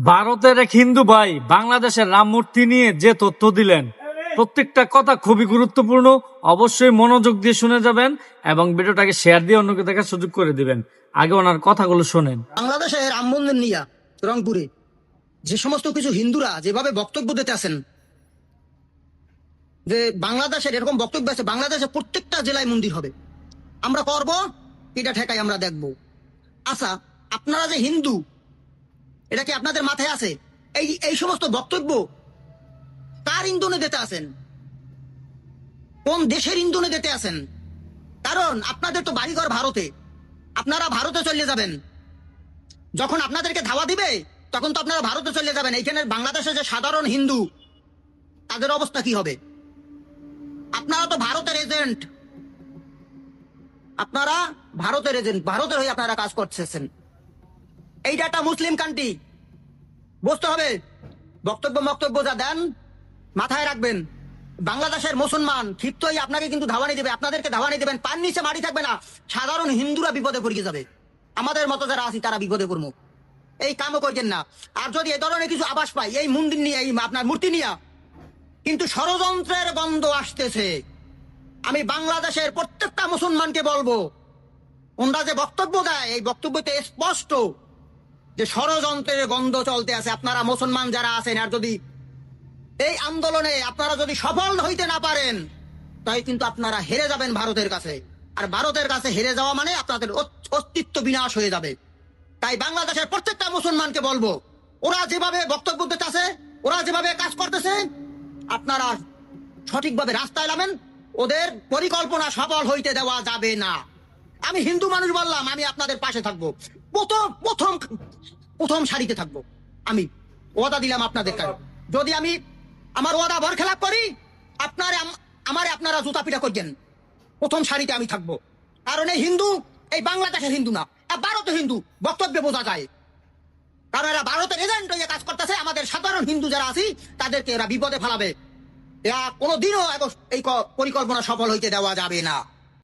ভারতের এক হিন্দু ভাই বাংলাদেশের রাম মূর্তি নিয়ে যে তথ্য দিলেন, প্রত্যেকটা কথা খুবই গুরুত্বপূর্ণ। অবশ্যই মনোযোগ দিয়ে শুনে যাবেন এবং ভিডিওটাকে শেয়ার দিয়ে অন্যকে দেখার সুযোগ করে দিবেন। আগে ওনার কথাগুলো শোনেন। বাংলাদেশে রাম মন্দির নিয়ে রংপুরে যে সমস্ত কিছু হিন্দুরা যেভাবে বক্তব্য দিতে আছেন, যে বাংলাদেশের এরকম বক্তব্য আছে, বাংলাদেশে প্রত্যেকটা জেলায় মন্দির হবে, আমরা করব এটা ঠেকাই আমরা দেখব। আচ্ছা, আপনারা যে হিন্দু, এটা কি আপনাদের মাথায় আছে? এই এই সমস্ত বক্তব্য কার ইন্ধনে দিতে আছেন? কোন দেশের ইন্ধনে দিতে আছেন? কারণ আপনাদের তো বাড়িঘর ভারতে, আপনারা ভারতে চলে যাবেন। যখন আপনাদেরকে ধাওয়া দিবে তখন তো আপনারা ভারতে চলে যাবেন। এইখানে বাংলাদেশে যে সাধারণ হিন্দু, তাদের অবস্থা কি হবে? আপনারা তো ভারতের এজেন্ট, আপনারা ভারতের এজেন্ট, ভারতের হয়ে আপনারা কাজ করতেছেন। এইটা একটা মুসলিম কান্ট্রি, বুঝতে হবে। বক্তব্য যা দেন মাথায় রাখবেন। বাংলাদেশের মুসলমান ক্ষিপ্ত হয়ে আপনাকে কিন্তু ধাওয়ানি দেবে, আপনাদেরকে ধাওয়ানি দেবেন, পান নিচে মাটি থাকবে না। সাধারণ হিন্দুরা বিপদে পড়ে যাবে, আমাদের মতো যারা আছি তারা বিপদে পড়বো। এই কামও করছেন না। আর যদি এই ধরনের কিছু আভাস পাই এই মন্দির নিয়ে, এই আপনার মূর্তি নিয়ে কিন্তু ষড়যন্ত্রের গন্ধ আসতেছে। আমি বাংলাদেশের প্রত্যেকটা মুসলমানকে বলবো, ওনারা যে বক্তব্য দেয় এই বক্তব্যতে স্পষ্ট যে ষড়যন্ত্রের গন্ধ চলতে আছে। আপনারা মুসলমান যারা আছেন, আর যদি এই আন্দোলনে আপনারা যদি সফল হইতে না পারেন, তাই কিন্তু আপনারা হেরে যাবেন ভারতের কাছে। আর ভারতের কাছে হেরে যাওয়া মানে আপনাদের অস্তিত্ব বিনাশ হয়ে যাবে। তাই বাংলাদেশের প্রত্যেকটা মুসলমানকে বলবো, ওরা যেভাবে বক্তব্য দিতেছে, ওরা যেভাবে কাজ করতেছে, আপনারা সঠিকভাবে রাস্তায় নামেন। ওদের পরিকল্পনা সফল হইতে দেওয়া যাবে না। আমি হিন্দু মানুষ বললাম, আমি আপনাদের পাশে থাকবো, প্রথম সারিতে থাকবো। আমি ওয়াদা দিলাম আপনাদের কাছে, যদি আমি আমার ওয়াদা বরখেলাপ করি আপনারা জুতা পিটা করছেন। প্রথম সারিতে আমি থাকবো। কারণ এই হিন্দু, এই বাংলাদেশের হিন্দু না, ভারতের হিন্দু বক্তব্যে বোঝা যায়। কারণ এরা ভারতের এজেন্ট হয়ে কাজ করতেছে। আমাদের সাধারণ হিন্দু যারা আছি তাদেরকে এরা বিপদে ফেলাবে। এরা কোনোদিনও এই পরিকল্পনা সফল হইতে দেওয়া যাবে না।